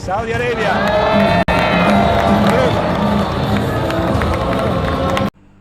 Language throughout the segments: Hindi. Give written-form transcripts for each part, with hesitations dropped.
Saudi Arabia.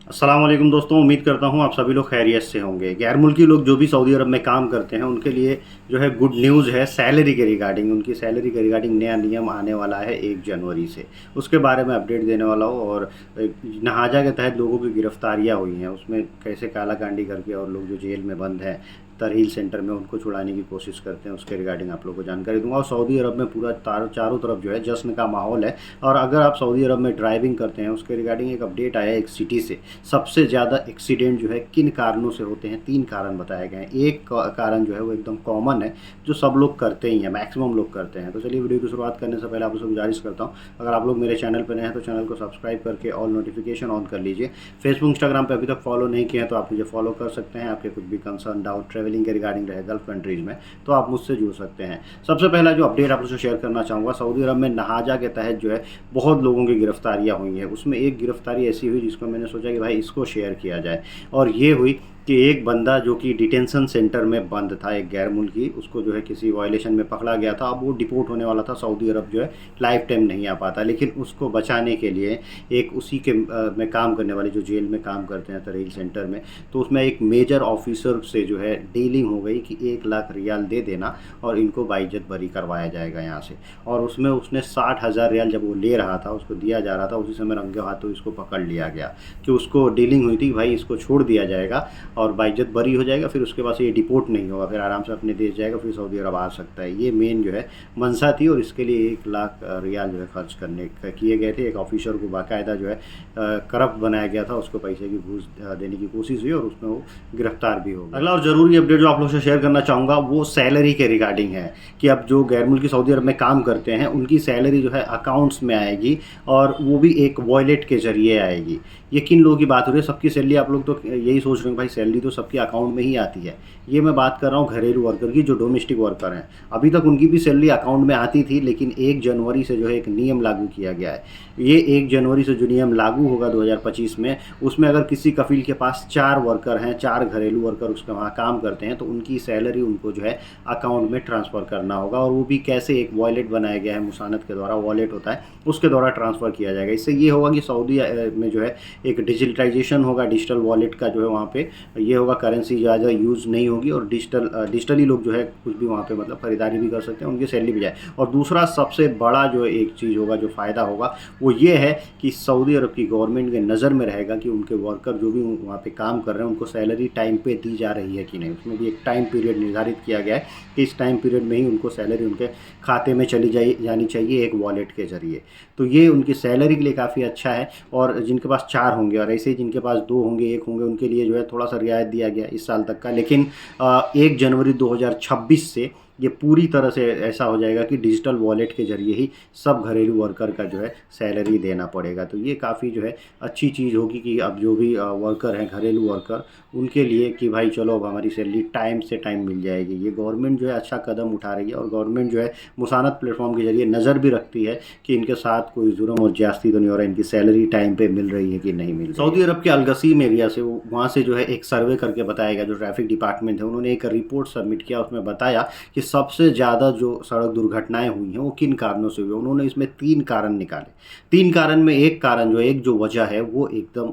अस्सलाम वालेकुम दोस्तों, उम्मीद करता हूँ आप सभी लोग खैरियत से होंगे। गैर मुल्की लोग जो भी सऊदी अरब में काम करते हैं उनके लिए जो है गुड न्यूज़ है सैलरी के रिगार्डिंग। उनकी सैलरी के रिगार्डिंग नया नियम आने वाला है 1 जनवरी से, उसके बारे में अपडेट देने वाला हूँ। और नहाजा के तहत लोगों की गिरफ्तारियाँ हुई हैं, उसमें कैसे कालाकांडी करके और लोग जो जेल में बंद हैं तरहील सेंटर में उनको छुड़ाने की कोशिश करते हैं, उसके रिगार्डिंग आप लोगों को जानकारी दूंगा। और सऊदी अरब में पूरा चारों तरफ जो है जश्न का माहौल है। और अगर आप सऊदी अरब में ड्राइविंग करते हैं उसके रिगार्डिंग एक अपडेट आया है एक सिटी से। सबसे ज़्यादा एक्सीडेंट जो है किन कारणों से होते हैं, 3 कारण बताए गए हैं। एक कारण जो है वो एकदम कॉमन है, जो सब लोग करते ही हैं, मैक्सिमम लोग करते हैं। तो चलिए वीडियो की शुरुआत करने से पहले आप लोगों से गुजारिश करता हूँ, अगर आप लोग मेरे चैनल पर नए हैं तो चैनल को सब्सक्राइब करके ऑल नोटिफिकेशन ऑन कर लीजिए। फेसबुक इंस्टाग्राम पर अभी तक फॉलो नहीं किए हैं तो आप मुझे फॉलो कर सकते हैं। आपके कुछ भी कंसर्न डाउट ट्रैवलिंग के रिगार्डिंग रहे गल्फ कंट्रीज़ में तो आप मुझसे जुड़ सकते हैं। सबसे पहला जो अपडेट आप लोगों से शेयर करना चाहूँगा, सऊदी अरब में नहाजा के तहत जो है बहुत लोगों की गिरफ्तारियाँ हुई हैं। उसमें एक गिरफ्तारी ऐसी हुई जिसको मैंने सोचा कि भाई इसको शेयर किया जाए, और ये हुई कि एक बंदा जो कि डिटेंशन सेंटर में बंद था, एक गैर मुल्की, उसको जो है किसी वायलेशन में पकड़ा गया था। अब वो डिपोर्ट होने वाला था, सऊदी अरब जो है लाइफ टाइम नहीं आ पाता, लेकिन उसको बचाने के लिए एक उसी के में काम करने वाले जो जेल में काम करते हैं तरील सेंटर में, तो उसमें एक मेजर ऑफिसर से जो है डीलिंग हो गई कि 1 लाख रियाल दे देना और इनको बाइज्जत बरी करवाया जाएगा यहाँ से। और उसमें उसने 60,000 रियाल जब वो ले रहा था, उसको दिया जा रहा था, उसी समय रंगे हाथों इसको पकड़ लिया गया कि उसको डीलिंग हुई थी भाई इसको छोड़ दिया जाएगा और बाइज्जत बरी हो जाएगा, फिर उसके बाद ये डिपोर्ट नहीं होगा, फिर आराम से अपने देश जाएगा, फिर सऊदी अरब आ सकता है। ये मेन जो है मंशा थी और इसके लिए 1 लाख रियाल जो है खर्च करने किए गए थे। एक ऑफिसर को बाकायदा जो है करप्ट बनाया गया था, उसको पैसे की घूस देने की कोशिश हुई और उसमें वो गिरफ्तार भी हो गया। अगला और ज़रूरी अपडेट जो आप लोगों से शेयर करना चाहूँगा वो सैलरी के रिगार्डिंग है कि अब जो गैर मुल्की सऊदी अरब में काम करते हैं उनकी सैलरी जो है अकाउंट्स में आएगी, और वो भी एक वॉलेट के ज़रिए आएगी। ये किन लोगों की बात हो रही है? सबकी सैलरी, आप लोग तो यही सोच रहे हो भाई सैलरी तो सबके अकाउंट में ही आती है। ये मैं बात कर रहा हूँ घरेलू वर्कर की, जो डोमेस्टिक वर्कर हैं। अभी तक उनकी भी सैलरी अकाउंट में आती थी, लेकिन 1 जनवरी से जो है एक नियम लागू किया गया है। ये 1 जनवरी से जो नियम लागू होगा 2025 में, उसमें अगर किसी कफील के पास 4 वर्कर हैं, 4 घरेलू वर्कर उसके वहाँ काम करते हैं, तो उनकी सैलरी उनको जो है अकाउंट में ट्रांसफ़र करना होगा। और वो भी कैसे? एक वॉलेट बनाया गया है मुसानत के द्वारा, वॉलेट होता है, उसके द्वारा ट्रांसफ़र किया जाएगा। इससे ये होगा कि सऊदी में जो है एक डिजिटलाइजेशन होगा, डिजिटल वॉलेट का जो है वहाँ पे ये होगा, करेंसी ज़्यादा यूज़ नहीं होगी और डिजिटली लोग जो है कुछ भी वहाँ पे मतलब ख़रीदारी भी कर सकते हैं, उनकी सैलरी भी जाए। और दूसरा सबसे बड़ा जो एक चीज़ होगा, जो फ़ायदा होगा, वो ये है कि सऊदी अरब की गवर्नमेंट के नज़र में रहेगा कि उनके वर्कर जो भी वहाँ पे काम कर रहे हैं उनको सैलरी टाइम पे दी जा रही है कि नहीं। उसमें भी एक टाइम पीरियड निर्धारित किया गया है कि इस टाइम पीरियड में ही उनको सैलरी उनके खाते में जानी चाहिए एक वॉलेट के ज़रिए। तो ये उनकी सैलरी के लिए काफ़ी अच्छा है। और जिनके पास 4 होंगे और ऐसे ही जिनके पास 2 होंगे, 1 होंगे, उनके लिए जो है थोड़ा सा रियायत दिया गया इस साल तक का। लेकिन 1 जनवरी 2026 से ये पूरी तरह से ऐसा हो जाएगा कि डिजिटल वॉलेट के ज़रिए ही सब घरेलू वर्कर का जो है सैलरी देना पड़ेगा। तो ये काफ़ी जो है अच्छी चीज़ होगी कि अब जो भी वर्कर हैं, घरेलू वर्कर, उनके लिए कि भाई चलो अब हमारी सैलरी टाइम से टाइम मिल जाएगी। ये गवर्नमेंट जो है अच्छा कदम उठा रही है, और गवर्नमेंट जो है मुसानत प्लेटफॉर्म के ज़रिए नज़र भी रखती है कि इनके साथ कोई जुर्म और ज्यादती तो नहीं हो रहा है, इनकी सैलरी टाइम पर मिल रही है कि नहीं मिल रही है। सऊदी अरब के अलगसीम एरिया से वहाँ से जो है एक सर्वे करके बताया गया, जो ट्रैफिक डिपार्टमेंट है उन्होंने एक रिपोर्ट सबमिट किया, उसमें बताया कि सबसे ज़्यादा जो सड़क दुर्घटनाएं हुई हैं वो किन कारणों से हुई। उन्होंने इसमें 3 कारण निकाले। 3 कारण में एक कारण जो है, एक जो वजह है वो एकदम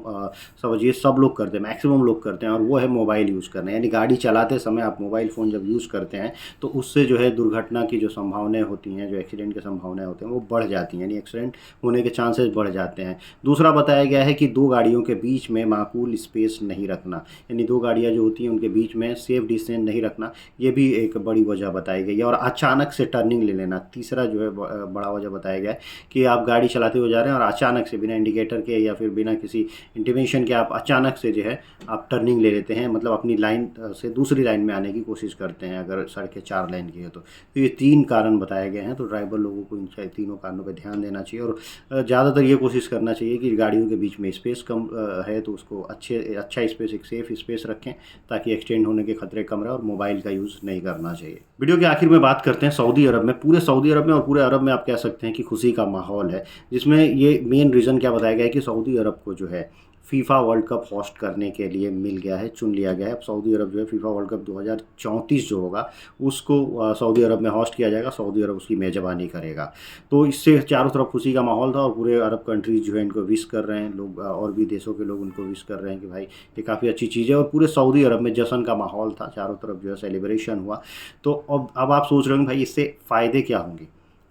समझिए सब लोग करते हैं, मैक्सिमम लोग करते हैं, और वो है मोबाइल यूज़ करना। यानी गाड़ी चलाते समय आप मोबाइल फ़ोन जब यूज़ करते हैं तो उससे जो है दुर्घटना की जो संभावनाएँ होती हैं, जो एक्सीडेंट की संभावनाएँ होती हैं वो बढ़ जाती हैं, यानी एक्सीडेंट होने के चांसेस बढ़ जाते हैं। दूसरा बताया गया है कि 2 गाड़ियों के बीच में माकूल स्पेस नहीं रखना, यानी 2 गाड़ियाँ जो होती हैं उनके बीच में सेफ डिस्टेंस नहीं रखना, ये भी एक बड़ी वजह बताई गई है। और अचानक से टर्निंग ले लेना, तीसरा जो है बड़ा वजह बताया गया है कि आप गाड़ी चलाते हुए जा रहे हैं और अचानक से बिना इंडिकेटर के या फिर बिना किसी इंटिमेशन के आप अचानक से जो है आप टर्निंग ले लेते हैं, मतलब अपनी लाइन से दूसरी लाइन में आने की कोशिश करते हैं अगर सड़कें 4 लाइन की है तो। ये 3 कारण बताए गए हैं। तो ड्राइवर लोगों को इन तीनों कारणों पर ध्यान देना चाहिए, और ज़्यादातर ये कोशिश करना चाहिए कि गाड़ियों के बीच में स्पेस कम है तो उसको अच्छा स्पेस, एक सेफ स्पेस रखें ताकि एक्सीडेंट होने के खतरे कम रहे, और मोबाइल का यूज़ नहीं करना चाहिए। वीडियो के आखिर में बात करते हैं सऊदी अरब में। पूरे सऊदी अरब में और पूरे अरब में आप कह सकते हैं कि खुशी का माहौल है, जिसमें ये मेन रीज़न क्या बताया गया है कि सऊदी अरब को जो है फीफा वर्ल्ड कप होस्ट करने के लिए मिल गया है, चुन लिया गया है। अब सऊदी अरब जो है फीफा वर्ल्ड कप 2034 जो होगा उसको सऊदी अरब में होस्ट किया जाएगा, सऊदी अरब उसकी मेज़बानी करेगा। तो इससे चारों तरफ खुशी का माहौल था और पूरे अरब कंट्रीज़ जो है इनको विश कर रहे हैं लोग, और भी देशों के लोग उनको विश कर रहे हैं कि भाई ये काफ़ी अच्छी चीज़ है। और पूरे सऊदी अरब में जश्न का माहौल था, चारों तरफ जो है सेलिब्रेशन हुआ। तो अब आप सोच रहे होंगे भाई इससे फ़ायदे क्या होंगे।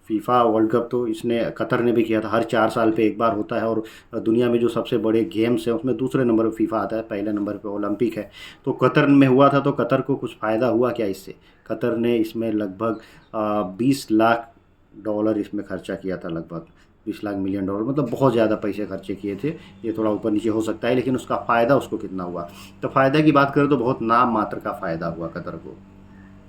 फीफा वर्ल्ड कप तो इसने कतर ने भी किया था, हर 4 साल पे एक बार होता है, और दुनिया में जो सबसे बड़े गेम्स हैं उसमें दूसरे नंबर पे फीफा आता है, पहले नंबर पे ओलंपिक है। तो कतर में हुआ था, तो कतर को कुछ फ़ायदा हुआ क्या इससे। कतर ने इसमें लगभग 20 लाख डॉलर इसमें खर्चा किया था, लगभग 20 लाख मिलियन डॉलर, मतलब बहुत ज़्यादा पैसे खर्चे किए थे। ये थोड़ा ऊपर नीचे हो सकता है, लेकिन उसका फ़ायदा उसको कितना हुआ। तो फ़ायदा की बात करें तो बहुत नाम मात्र का फ़ायदा हुआ कतर को।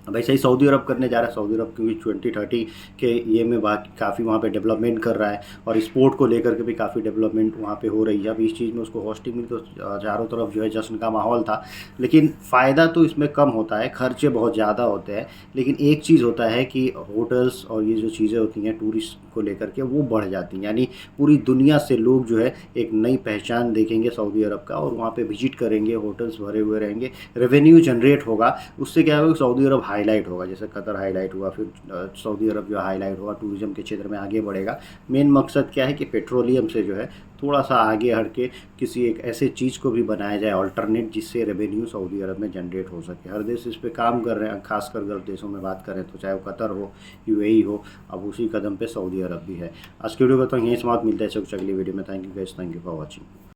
अब ऐसे ही सऊदी अरब करने जा रहा है। सऊदी अरब क्योंकि 2030 के ये में बाकी काफ़ी वहाँ पे डेवलपमेंट कर रहा है, और स्पोर्ट को लेकर के भी काफ़ी डेवलपमेंट वहाँ पे हो रही है। अब इस चीज़ में उसको होस्टिंग मिली तो चारों तरफ जो है जश्न का माहौल था। लेकिन फ़ायदा तो इसमें कम होता है, खर्चे बहुत ज़्यादा होते हैं। लेकिन एक चीज़ होता है कि होटल्स और ये जो चीज़ें होती हैं टूरिस्ट को लेकर के वो बढ़ जाती हैं, यानी पूरी दुनिया से लोग जो है एक नई पहचान देखेंगे सऊदी अरब का, और वहाँ पे विजिट करेंगे, होटल्स भरे हुए रहेंगे, रेवेन्यू जनरेट होगा। उससे क्या होगा, सऊदी अरब हाईलाइट होगा, जैसे कतर हाईलाइट हुआ, फिर सऊदी अरब जो हाईलाइट होगा, टूरिज़्म के क्षेत्र में आगे बढ़ेगा। मेन मकसद क्या है कि पेट्रोलियम से जो है थोड़ा सा आगे हट के किसी एक ऐसे चीज़ को भी बनाया जाए अल्टरनेट, जिससे रेवेन्यू सऊदी अरब में जनरेट हो सके। हर देश इस पे काम कर रहे हैं, खासकर गल्फ देशों में बात करें तो चाहे वो कतर हो, यूएई हो, अब उसी कदम पे सऊदी अरब भी है। आज की वीडियो को तो यहीं समाप्त, मिलता है कुछ अगली वीडियो में। Thank you guys, thank you for watching.